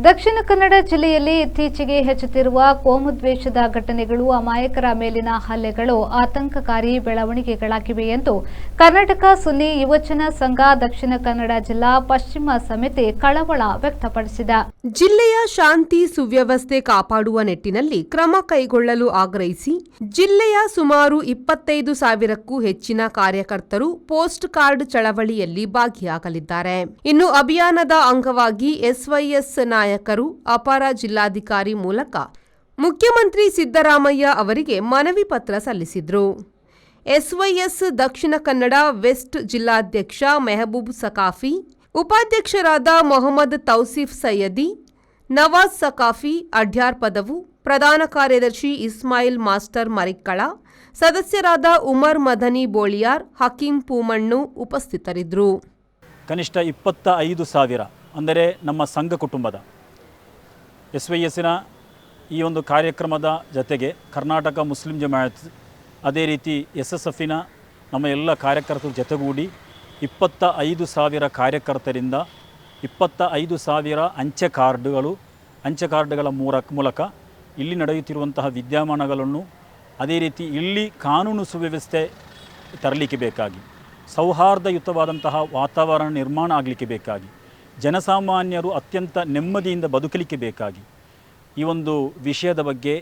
ದಕ್ಷಿಣ ಕನ್ನಡ ಜಿಲ್ಲೆಯಲ್ಲಿ ಇತ್ತೀಚೆಗೆ ಹೆಚ್ಚುತ್ತಿರುವ ಕೋಮುದ್ವೇಷದ ಘಟನೆಗಳು, ಅಮಾಯಕರ ಮೇಲಿನ ಹಲ್ಲೆಗಳು ಆತಂಕಕಾರಿ ಬೆಳವಣಿಗೆಗಳಾಗಿವೆ ಎಂದು ಕರ್ನಾಟಕ ಸುನ್ನಿ ಯುವಜನ ಸಂಘ ದಕ್ಷಿಣ ಕನ್ನಡ ಜಿಲ್ಲಾ ಪಶ್ಚಿಮ ಸಮಿತಿ ಕಳವಳ ವ್ಯಕ್ತಪಡಿಸಿದೆ. ಜಿಲ್ಲೆಯ ಶಾಂತಿ ಸುವ್ಯವಸ್ಥೆ ಕಾಪಾಡುವ ನಿಟ್ಟಿನಲ್ಲಿ ಕ್ರಮ ಕೈಗೊಳ್ಳಲು ಆಗ್ರಹಿಸಿ ಜಿಲ್ಲೆಯ ಸುಮಾರು 25,000ಕ್ಕೂ ಹೆಚ್ಚಿನ ಕಾರ್ಯಕರ್ತರು ಪೋಸ್ಟ್ ಕಾರ್ಡ್ ಚಳವಳಿಯಲ್ಲಿ ಭಾಗಿಯಾಗಲಿದ್ದಾರೆ. ಇನ್ನು ಅಭಿಯಾನದ ಅಂಗವಾಗಿ ಎಸ್ವೈಎಸ್ ನಾಯಕರು ಅಪರ ಜಿಲ್ಲಾಧಿಕಾರಿ ಮೂಲಕ ಮುಖ್ಯಮಂತ್ರಿ ಸಿದ್ದರಾಮಯ್ಯ ಅವರಿಗೆ ಮನವಿ ಪತ್ರ ಸಲ್ಲಿಸಿದರು. ಎಸ್ವೈಎಸ್ ದಕ್ಷಿಣ ಕನ್ನಡ ವೆಸ್ಟ್ ಜಿಲ್ಲಾಧ್ಯಕ್ಷ ಮೆಹಬೂಬ್ ಸಕಾಫಿ, ಉಪಾಧ್ಯಕ್ಷರಾದ ಮೊಹಮ್ಮದ್ ತೌಸಿಫ್ ಸೈಯದಿ, ನವಾಜ್ ಸಕಾಫಿ ಅಡ್ಯಾರ್ ಪದವು, ಪ್ರಧಾನ ಕಾರ್ಯದರ್ಶಿ ಇಸ್ಮಾಯಿಲ್ ಮಾಸ್ಟರ್ ಮರಿಕ್ಕಳ, ಸದಸ್ಯರಾದ ಉಮರ್ ಮದನಿ ಬೋಳಿಯಾರ್, ಹಕೀಂ ಪೂಮಣ್ಣು ಉಪಸ್ಥಿತರಿದ್ದರು. ಕನಿಷ್ಠ 25,000 ಅಂದರೆ ನಮ್ಮ ಸಂಘ ಕುಟುಂಬದ ಎಸ್ವೈಎಸ್ಸಿನ ಈ ಒಂದು ಕಾರ್ಯಕ್ರಮದ ಜೊತೆಗೆ ಕರ್ನಾಟಕ ಮುಸ್ಲಿಂ ಜಮಾಯತ್, ಅದೇ ರೀತಿ SSFನ ನಮ್ಮ ಎಲ್ಲ ಕಾರ್ಯಕರ್ತರ ಜೊತೆಗೂಡಿ 25,000 ಕಾರ್ಯಕರ್ತರಿಂದ 25,000 ಅಂಚೆ ಕಾರ್ಡ್ಗಳ ಮೂಲಕ ಇಲ್ಲಿ ನಡೆಯುತ್ತಿರುವಂತಹ ವಿದ್ಯಮಾನಗಳನ್ನು, ಅದೇ ರೀತಿ ಇಲ್ಲಿ ಕಾನೂನು ಸುವ್ಯವಸ್ಥೆ ತರಲಿಕ್ಕೆ ಬೇಕಾಗಿ, ಸೌಹಾರ್ದಯುತವಾದಂತಹ ವಾತಾವರಣ ನಿರ್ಮಾಣ ಆಗಲಿಕ್ಕೆ ಬೇಕಾಗಿ, ಜನಸಾಮಾನ್ಯರು ಅತ್ಯಂತ ನೆಮ್ಮದಿಯಿಂದ ಬದುಕಲಿಕ್ಕೆ ಬೇಕಾಗಿ ಈ ಒಂದು ವಿಷಯದ ಬಗ್ಗೆ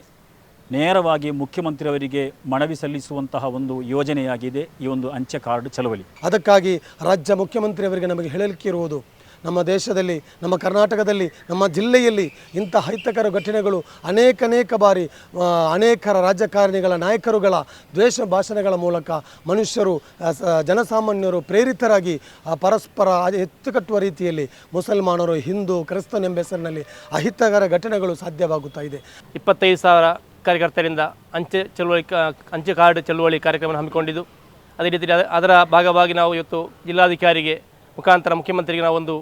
ನೇರವಾಗಿ ಮುಖ್ಯಮಂತ್ರಿಯವರಿಗೆ ಮನವಿ ಸಲ್ಲಿಸುವಂತಹ ಒಂದು ಯೋಜನೆಯಾಗಿದೆ ಈ ಒಂದು ಅಂಚೆ ಕಾರ್ಡ್ ಚಳವಳಿ. ಅದಕ್ಕಾಗಿ ರಾಜ್ಯ ಮುಖ್ಯಮಂತ್ರಿಯವರಿಗೆ ನಮಗೆ ಹೇಳಲಿಕ್ಕೆ ಇರುವುದು, ನಮ್ಮ ದೇಶದಲ್ಲಿ, ನಮ್ಮ ಕರ್ನಾಟಕದಲ್ಲಿ, ನಮ್ಮ ಜಿಲ್ಲೆಯಲ್ಲಿ ಇಂಥ ಅಹಿತಕರ ಘಟನೆಗಳು ಅನೇಕ ಬಾರಿ ಅನೇಕರ ರಾಜಕಾರಣಿಗಳ ನಾಯಕರುಗಳ ದ್ವೇಷ ಭಾಷಣಗಳ ಮೂಲಕ ಮನುಷ್ಯರು, ಜನಸಾಮಾನ್ಯರು ಪ್ರೇರಿತರಾಗಿ ಪರಸ್ಪರ ಎತ್ತುಕಟ್ಟುವ ರೀತಿಯಲ್ಲಿ ಮುಸಲ್ಮಾನರು, ಹಿಂದೂ, ಕ್ರಿಸ್ತನ್ ಎಂಬ ಹೆಸರಿನಲ್ಲಿ ಅಹಿತಕರ ಘಟನೆಗಳು ಸಾಧ್ಯವಾಗುತ್ತಾ ಇದೆ. 25,000 ಕಾರ್ಯಕರ್ತರಿಂದ ಅಂಚೆ ಕಾರ್ಡ್ ಚಳುವಳಿ ಕಾರ್ಯಕ್ರಮ ಹಮ್ಮಿಕೊಂಡಿದ್ದು, ಅದೇ ರೀತಿ ಅದರ ಭಾಗವಾಗಿ ನಾವು ಇವತ್ತು ಜಿಲ್ಲಾಧಿಕಾರಿಗೆ ಮುಖಾಂತರ ಮುಖ್ಯಮಂತ್ರಿಗೆ ನಾವು ಒಂದು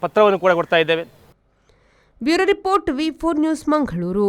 ಪತ್ರವನ್ನು ಕೂಡ ಕೊಡ್ತಾ ಇದ್ದೇವೆ. Bureau report, V4 news, Mangaluru.